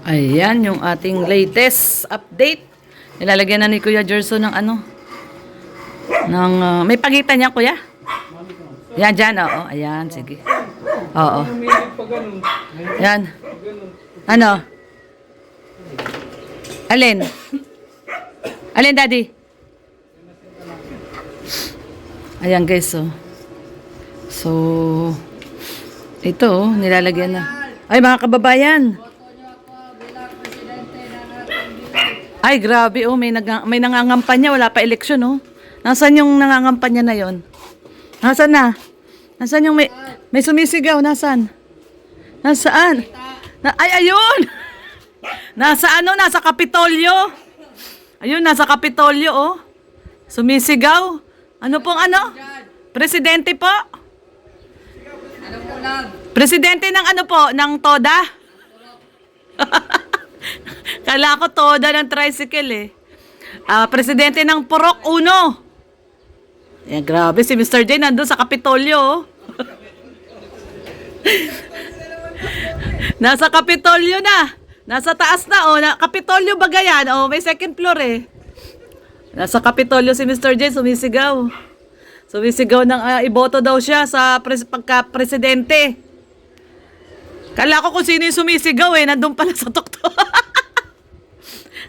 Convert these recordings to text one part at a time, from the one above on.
Ayan yung ating latest update. Nilalagyan na ni Kuya Jerson ng ano. May pagitan niya, Kuya. Yan, dyan. Oo, ayan. Sige. Oo. Yan. Ano? Alin? Alin, Daddy? Ayan, guys. So, ito, nilalagyan na. Ay, mga kababayan. Ay, grabe, may nangangampanya, wala pa eleksyon, oh. Nasaan yung nangangampanya na yon? Nasaan na? Nasaan yung may sumisigaw? Nasaan? Nasaan? Ay, ayun! Nasa nasa Kapitolyo. Ayun, nasa Kapitolyo, oh. Sumisigaw. Ano pong ano? Presidente po? Presidente ng ano po? Ng TODA? Kala ko TODA ng tricycle eh. Presidente ng Purok 1. Yan, grabe. Si Mr. J nandun sa Kapitolyo. Oh. Nasa Kapitolyo na. Nasa taas na. Oh. Kapitolyo ba yan? Oh, may second floor eh. Nasa Kapitolyo si Mr. J sumisigaw. Sumisigaw ng iboto daw siya sa pagka-presidente. Kala ko kung sino yung sumisigaw eh. Nandun pala sa tuktok.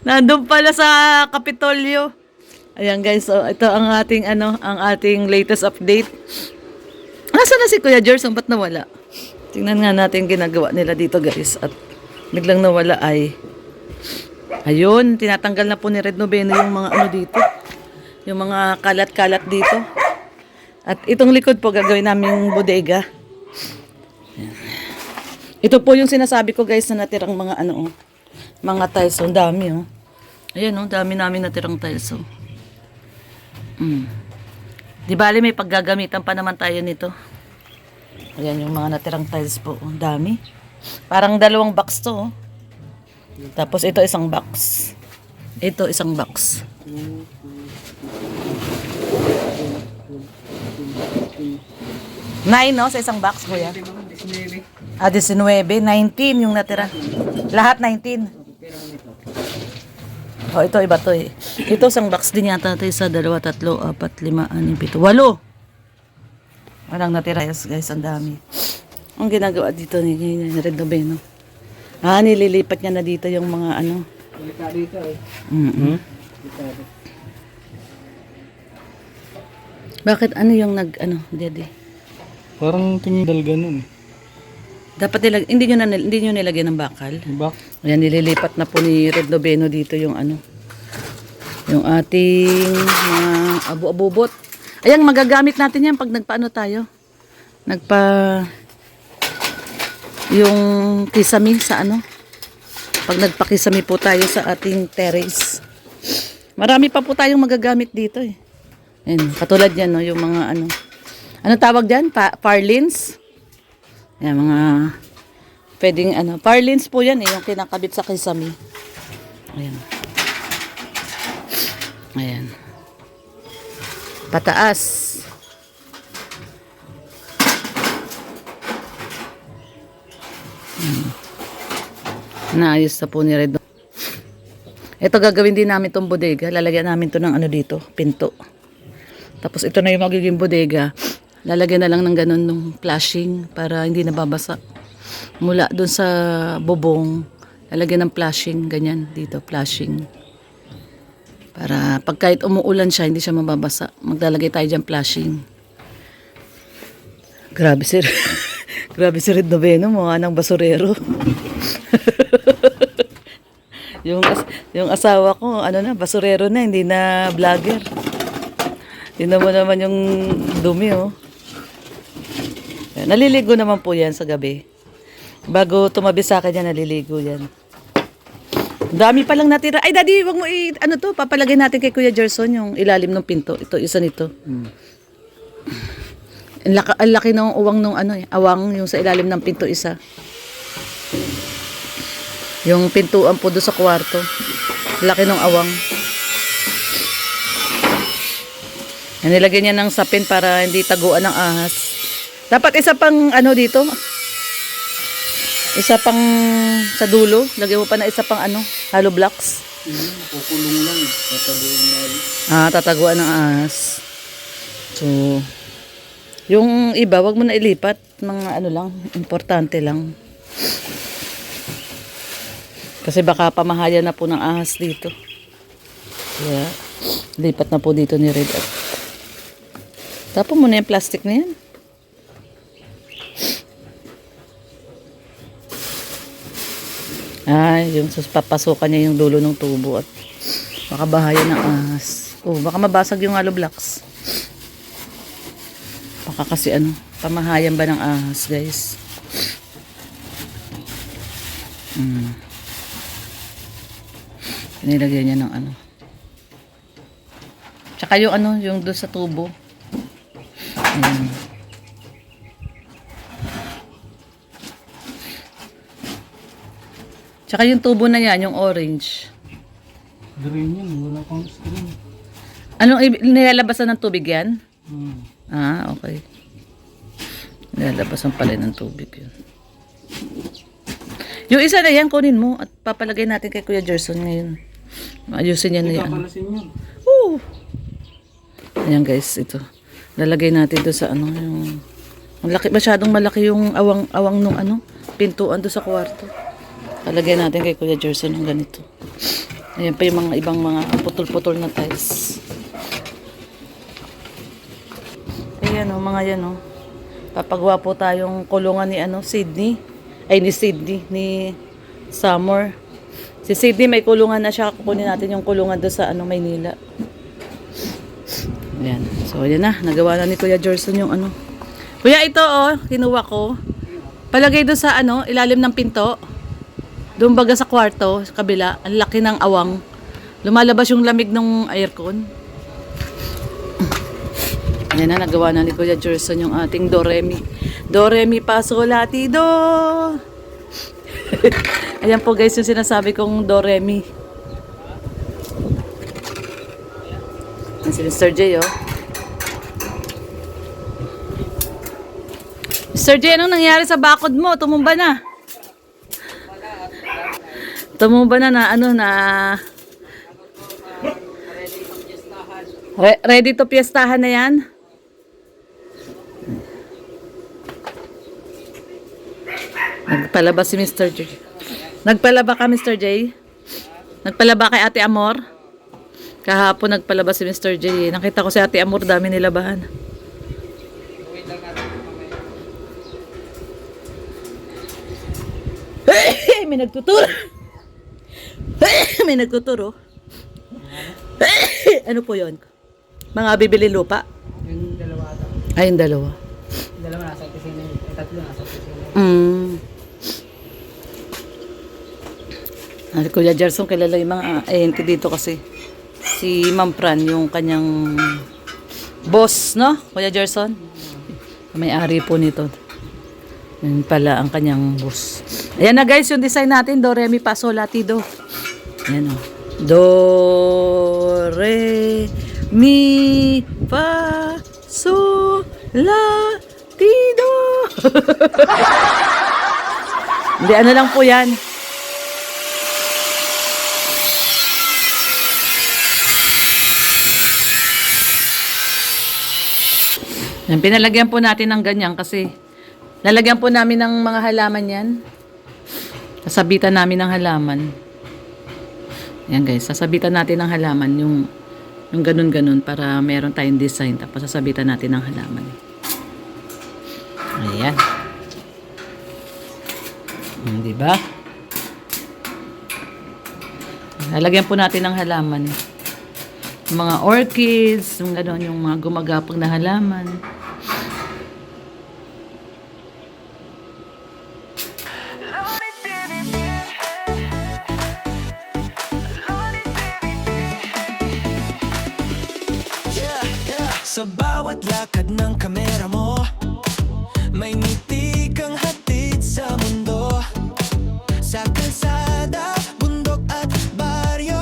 Nandun pala sa Kapitolyo. Ayan guys, so ito ang ating latest update. Nasaan na si Kuya Jerson? Ba't nawala? Tingnan nga natin ginagawa nila dito guys. At biglang nawala ay ayun, tinatanggal na po ni Red Noveno yung mga ano dito. Yung mga kalat-kalat dito. At itong likod po gagawin naming bodega. Ayan. Ito po yung sinasabi ko guys na natirang mga mga tiles. Ang dami oh. Ayan oh, dami namin natirang tiles oh. Di bali may paggagamitan pa naman tayo nito. Ayan yung mga natirang tiles po. Ang dami. Parang 2 box to oh. Tapos ito isang box. Ito isang box. 9 no sa isang box kuya. 19, 19 yung natira. Lahat 19. Oh, ito iba to eh. Ito isang box din yata tayo sa 2, 3, 4, 5, 6, 7, 8. Walang natira guys, ang dami. Ang ginagawa dito ni Red Noveno. Nililipat niya na dito yung mga ano. Dito eh. Bakit ano yung Daddy? Parang tingin dalga nun. Dapat hindi nyo nilagyan ng bakal. Ayan, nililipat na po ni Red Noveno dito yung yung ating mga abu-abubot. Ayan, magagamit natin yan pag nagpaano tayo. Yung kisame sa pag nagpakisame po tayo sa ating terrace. Marami pa po tayong magagamit dito eh. Ayan, katulad yan no, yung mga ano tawag dyan? Parlins. Ayan, mga pwedeng parlins po yan eh, yung kinakabit sa kisame. Ayan. Ayan. Pataas. Naayos na po ni Red. Ito gagawin din namin itong bodega. Lalagyan namin ito ng dito, pinto. Tapos ito na yung magiging bodega. Lalagyan na lang ng ganun ng flashing para hindi nababasa. Mula dun sa bubong, lalagyan ng flashing, ganyan dito, flashing. Para pag kahit umuulan siya, hindi siya mababasa. Maglalagay tayo dyan flashing. Grabe sir. Grabe si Red Noveno, mukha ng basurero. yung asawa ko, basurero na, hindi na vlogger. Tingnan mo naman yung dumi, oh. Naliligo naman po yan sa gabi. Bago tumabi sa akin yan, naliligo yan. Dami pa lang natira. Ay, Daddy, wag mo papalagay natin kay Kuya Jerson yung ilalim ng pinto. Ito, isa nito. Ang laki ng uwang nung awang yung sa ilalim ng pinto isa. Yung pintuan po doon sa kwarto. Laki ng awang. Nilagyan niya ng sapin para hindi taguan ng ahas. Dapat isa pang dito. Isa pang sa dulo. Lagyan mo pa na isa pang ano, hollow blocks. Kukulong lang. Tataluin na. Tataguan ng ahas. So, yung iba, wag mo na ilipat. Mga ano lang, importante lang. Kasi baka pamahayan na po ng ahas dito. Kaya, lipat na po dito ni Red. Tapos mo na yung plastic na yan. Yung papasukan niya yung dulo ng tubo at baka bahaya ng ahas. Baka mabasag yung hollow blocks. Baka kasi ano, pamahayan ba ng ahas, guys? Nilagyan niya ng ano. Tsaka yung ano, yung doon sa tubo. Ayan. Tsaka yung tubo na yan, yung orange. Green yan. Wala pang screen. Anong nilalabasan ng tubig yan? Hmm. Okay. Nilalabasan pala ng tubig yun. Yung isa na yan, kunin mo at papalagay natin kay Kuya Gerson ngayon. Ayusin niya na yan. Kapalasin yun. Ayan guys, ito. Lalagay natin doon sa ano, yung malaki, masyadong malaki yung awang nung ano, pintuan doon sa kwarto. Lalagay natin kay Kuya Gerson ng ganito. Ayan pa yung mga ibang mga putol-putol na tiles. Ayan mga yan papagawa po tayong kulungan ni Sydney. Ay ni Sydney, ni Summer. Si Sydney may kulungan na siya. Kukunin natin yung kulungan doon sa Maynila. Ayan. So ayan na, nagawa na ni Kuya Gerson yung Kuya, ito kinuha ko. Palagay doon sa ilalim ng pinto. Doon baga sa kwarto, sa kabila, ang laki ng awang. Lumalabas yung lamig ng aircon. Ayan na, nagawa na ni Kuya Gerson yung ating Do-Re-Mi. Do-Re-Mi pa sol la ti do. Ayan po guys yung sinasabi kong Do-Re-Mi. Ayan si Mr. J Mr. J, anong nangyari sa bakod mo? Tumumba na. Tumumba na ready to piestahan na yan? Nagpalaba si Mr. J. Nagpalaba ka, Mr. J? Nagpalaba kay Ate Amor? Kahapon nagpalaba si Mr. J. Nakita ko si Ate Amor, dami nilabahan. May nagtuturo. May nagtuturo. Ano po yun? Mga bibili lupa? Yung dalawa ata. Ay, yung dalawa. Yung dalawa nasa opisina. Yung tatlo nasa opisina. Kuya Gerson, kilala yung mga ahente dito kasi. Si Ma'am Fran, yung kanyang boss, no? Kuya Gerson? May-ari po nito. Yan pala ang kanyang boss. Ayan na guys, yung design natin. Do, re, mi, fa, sol, la, ti, do. Ayan o. Do, re, mi, fa, sol, la, ti, do. Hindi, ano lang po yan. Yan, pinalagyan po natin ng ganyan kasi lalagyan po namin ng mga halaman yan. Sasabitan namin ng halaman. Yan guys, sasabitan natin ng halaman yung ganun-ganun para meron tayong design. Tapos sasabitan natin ng halaman. Ayan. Diba? Lalagyan po natin ng halaman. Mga orchids, yung gano'n, yung mga gumagapang na halaman. Sa bawat lakad ng kamera mo, may ngiti kang hatid sa mundo. Sa kalsada, bundok at baryo,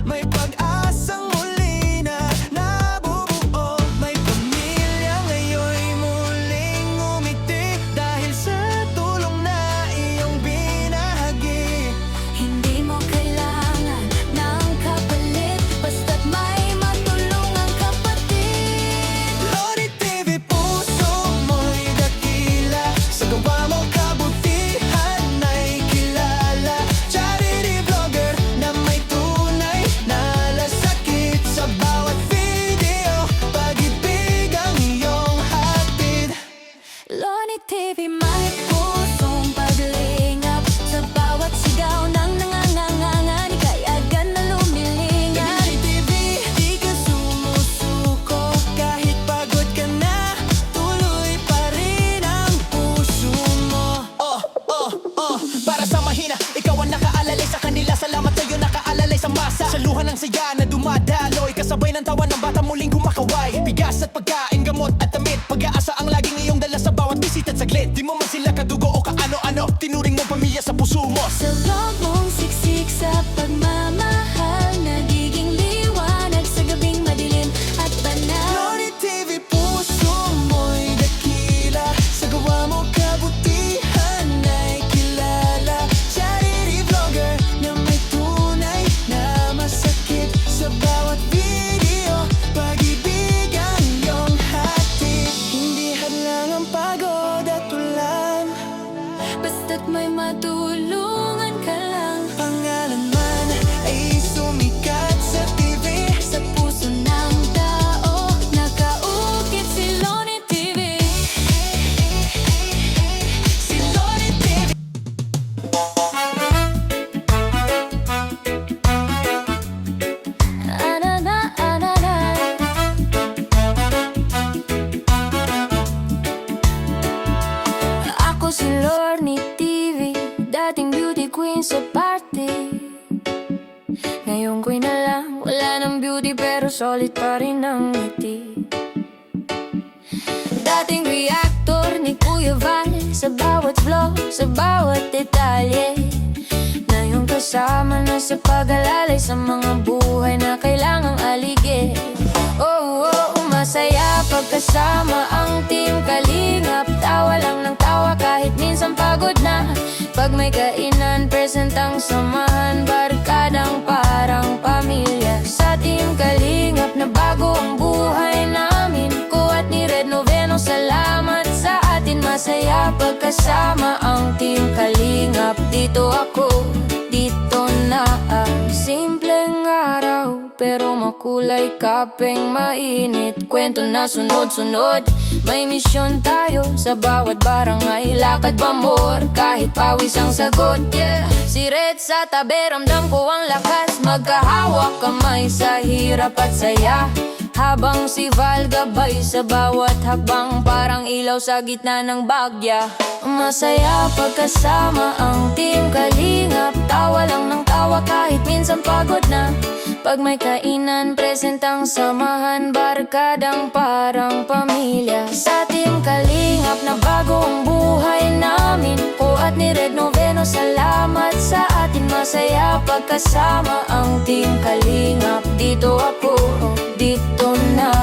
may pag-asang muli na nabubuo. May pamilya ngayon'y muling umiti dahil sa tulong na iyong Kasabay ng tawa ng bata muling kumakaway. Bigas at pagkain, gamot at damit. Pag-aasa ang laging iyong dala sa bawat bisita't saglit. Di mo man sila kadugo o kaano-ano, tinuring mo pamilya sa puso mo. Sa loob mong siksik sa pagmamahal, nagiging liwanag sa gabing madilim at banal. Loni TV, puso mo'y dakila. Sa gawa mo kabutihan ay kilala. Charity vlogger na may tunay na masakit. Sa bawat video, pag-ibig ang iyong hatid. Hindi hadlang ang pagod at ulan. Basta't may matulungan ka lang. Pangalan man ay sumikat sa TV. Sa puso ng tao, nakaukit si Loni TV. Si Loni TV. Na-na-na-na-na. Ako si Lorne TV, dating beauty queen sa party. Ngayon ko'y na lang, wala ng beauty pero solid pa rin ang ngiti. Dating reactor ni Kuya Val, sa bawat vlog, sa bawat detalye. Ngayon kasama na sa pag-alalay sa mga buhay na kailangang aligid. Oh, oh, masaya pagkasama ang team Kalingap. Tawa lang ng tawa kahit minsan pagod na. Pag may kainan, present ang samahan. Barkadang parang pamilya. Sa team Kalingap na bago ang buhay namin. Ko at ni Red Noveno, salamat sa atin. Masaya pagkasama ang team Kalingap. Dito ako, dito na ang simpleng araw, pero makulay kapeng mainit. Kwento na sunod-sunod, may misyon tayo sa bawat barangay. Lakad ba more, kahit pawis ang sagot, yeah. Si Red sa tabi, ramdam ko ang lakas. Magkahawak kamay sa hirap at saya. Habang si Val gabay sa bawat hakbang, parang ilaw sa gitna ng bagya. Masaya pagkasama ang team Kalingap. Tawa lang ng tawa kahit minsan pagod na. Pag may kainan, present ang samahan. Barkadang parang pamilya. Sa team Kalingap na bago ang buhay namin. Ko at ni Red Noveno, salamat sa atin. Masaya pagkasama ang team Kalingap. Dito ako, dito na.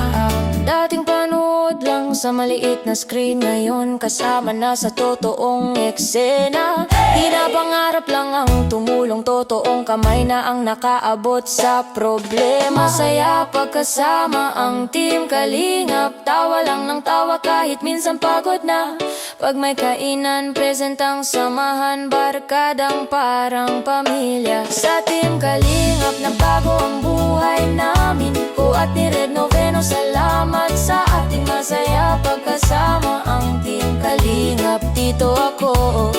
Dating panood lang sa maliit na screen, ngayon kasama na sa totoong eksena. Di na pangarap lang ang tumulong, totoong kamay na ang nakaabot sa problema. Masaya pagkasama ang team Kalingap. Tawa lang ng tawa kahit minsan pagod na. Pag may kainan, present ang samahan. Barkadang parang pamilya. Sa team Kalingap na bago ang buhay namin. Ko at ni Red Noveno, salamat sa ating. Masaya pagkasama ang team Kalingap. Dito ako,